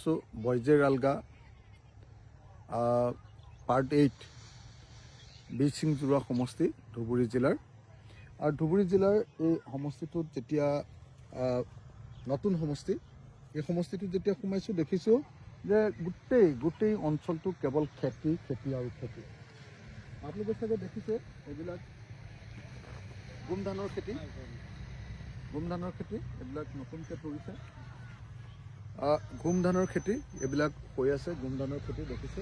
So, Boijer Alga, Part 8, Beaching Jura Homosti, Dhuburi Jillar. Our Dhuburi Jillar a homosti to Jetia Natun Homosti. A homosti to Jetia Homasu, the Kiso, the Gutte on Sol to Cabal Keti, out Keti. After the Saga, the Kiso, a like Gumdanor Keti, a like Nopun Katurisa. গুম ধানৰ খেতি এইবিলাক হৈ আছে গুম ধানৰ খেতি দেখিছে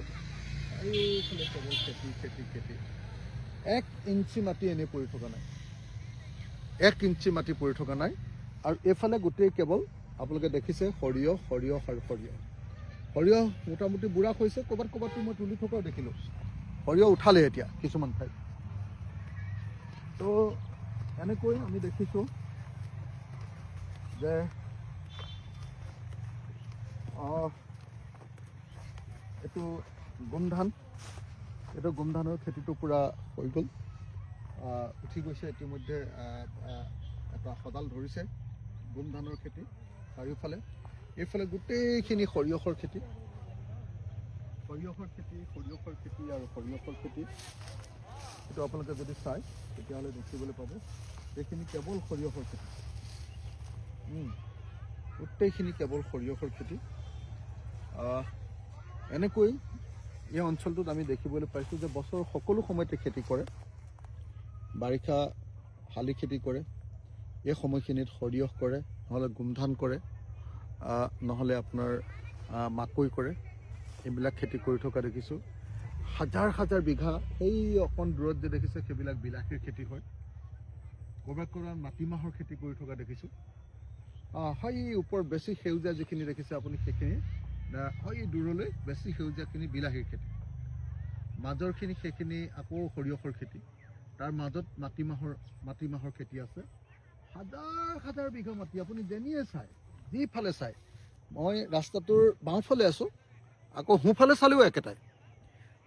এইফালে কেৱল খেতি 1 ইঞ্চি মাটি এনে পৰি থকা নাই 1 ইঞ্চি মাটি পৰি থকা নাই আৰু এফালে গোটেই কেৱল আপোনালোকে দেখিছে সৰিয়হ মোটামুটি বুঢ়া হৈছে কবাত মই তুলি থকাও দেখিলো সৰিয়হ উঠালে এতিয়া কিছুমান ঠাই তো এনেকৈ আমি দেখিছো যে এইটো গুমধানৰ খেতিটো পুৰা হৈ গ'ল উঠি গৈছে ইতিমধ্যে এটা সদাল ধৰিছে গুমধানৰ খেতি চাৰিওফালে এইফালে গোটেইখিনি সৰিয়হৰ খেতি এইটো আপোনালোকে যদি চাই তেতিয়াহ'লে দেখিবলৈ পাব এইখিনি কেৱল সৰিয়হৰ খেতি গোটেইখিনি কেৱল সৰিয়হৰ খেতি এনেকৈ এই অঞ্চলটোত আমি দেখিবলৈ পাইছো যে বছৰৰ সকলো সময়তে খেতি কৰে বাৰিষা হালি খেতি কৰে এই সময়খিনিত সৰিয়হ কৰে নহলে গুমধান কৰে নহলে আপোনাৰ মাকৈ কৰে এইবিলাক খেতি কৰি থকা দেখিছো হাজাৰ বিঘা এই অকণ দূৰত যে দেখিছে সেইবিলাক বিলাহীৰ খেতি হয় কৰবাত মাটিমাহৰ খেতি কৰি থকা দেখিছো হয় ওপৰ বেছি সেউজীয়া যিখিনি দেখিছে আপুনি সেইখিনি হয় দূৰলৈ বেছি সেউজীয়াখিনি বিলাহীৰ খেতি মাজৰখিনি সেইখিনি আকৌ সৰিয়হৰ খেতি তাৰ মাজত মাটিমাহৰ খেতি আছে হাজাৰ বিঘা মাটি আপুনি যেনিয়ে চাই যিফালে চাই মই ৰাস্তাটোৰ বাওঁফালে আছো আকৌ সোঁফালে চালেও একেটাই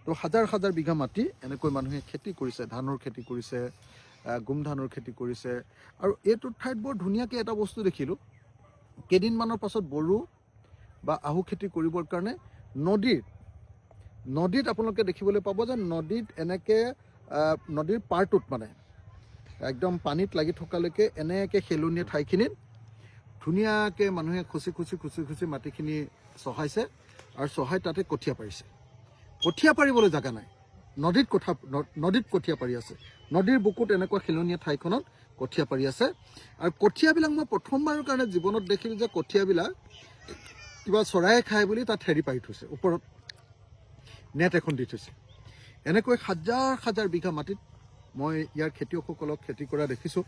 তো হাজাৰ বিঘা মাটি এনেকৈ মানুহে খেতি কৰিছে ধানৰ খেতি কৰিছে গুমধানৰ খেতি কৰিছে আৰু এইটো ঠাইত বৰ ধুনীয়াকৈ এটা বস্তু দেখিলো কেইদিনমানৰ পাছত বড়ো বা আহু খেতি কৰিবৰ কাৰণে নদীত আপোনালোকে দেখিবলৈ পাব যে নদীত এনেকে নদীৰ পাৰটোত মানে একদম পানীত লাগি থকালৈকে এনেকে খেলনীয়া ঠাইখিনিত ধুনীয়াকৈ মানুহে খুচি মাটিখিনি চহাইছে আৰু চহাই তাতে কঠীয়া পাৰিছে কঠীয়া পাৰিবলৈ জাগা নাই নদীত কঠীয়া পাৰি আছে নদীৰ বুকুত এনেকুৱা খেলনীয়া ঠাইখনত কঠীয়া পাৰি আছে আৰু কঠীয়াবিলাক মই প্ৰথমবাৰৰ কাৰণে জীৱনত দেখিলো যে কঠীয়াবিলাক কিবা চৰায়ে খায় বুলি তাত হেৰি পাৰি থৈছে ওপৰত নেট এখন দি থৈছে এনেকৈ হাজাৰ বিঘা মাটিত মই ইয়াৰ খেতিয়কসকলক খেতি কৰা দেখিছোঁ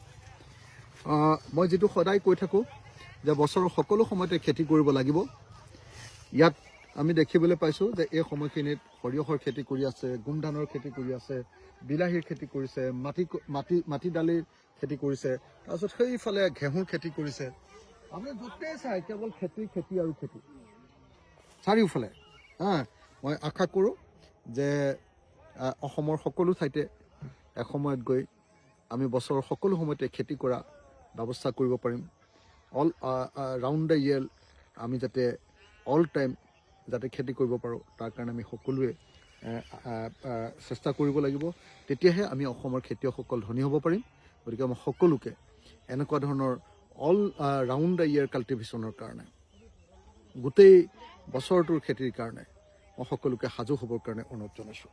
মই যিটো সদায় কৈ থাকোঁ যে বছৰৰ সকলো সময়তে খেতি কৰিব লাগিব ইয়াত আমি দেখিবলৈ পাইছোঁ যে এই সময়খিনিত সৰিয়হৰ খেতি কৰি আছে গুমধানৰ খেতি কৰি আছে বিলাহীৰ খেতি কৰিছে মাটি দালিৰ খেতি কৰিছে তাৰপিছত সেইফালে ঘেঁহুৰ খেতি কৰিছে আপুনি য'তেই চাই কেৱল খেতি আৰু খেতি চাৰিওফালে মই আশা কৰোঁ যে অসমৰ সকলো ঠাইতে এসময়ত গৈ আমি বছৰৰ সকলো সময়তে খেতি কৰা ব্যৱস্থা কৰিব পাৰিম অল ৰাউণ্ড দ্য ইয়েৰ আমি যাতে অল টাইম যাতে খেতি কৰিব পাৰোঁ তাৰ কাৰণে আমি সকলোৱে চেষ্টা কৰিব লাগিব তেতিয়াহে আমি অসমৰ খেতিয়কসকল ধনী হ'ব পাৰিম গতিকে মই সকলোকে এনেকুৱা ধৰণৰ অল ৰাউণ্ড দ্য ইয়েৰ কাল্টিভেশ্যনৰ কাৰণে গোটেই বছৰটোৰ খেতিৰ কাৰণে মই সকলোকে সাজু হ'বৰ কাৰণে অনুৰোধ জনাইছোঁ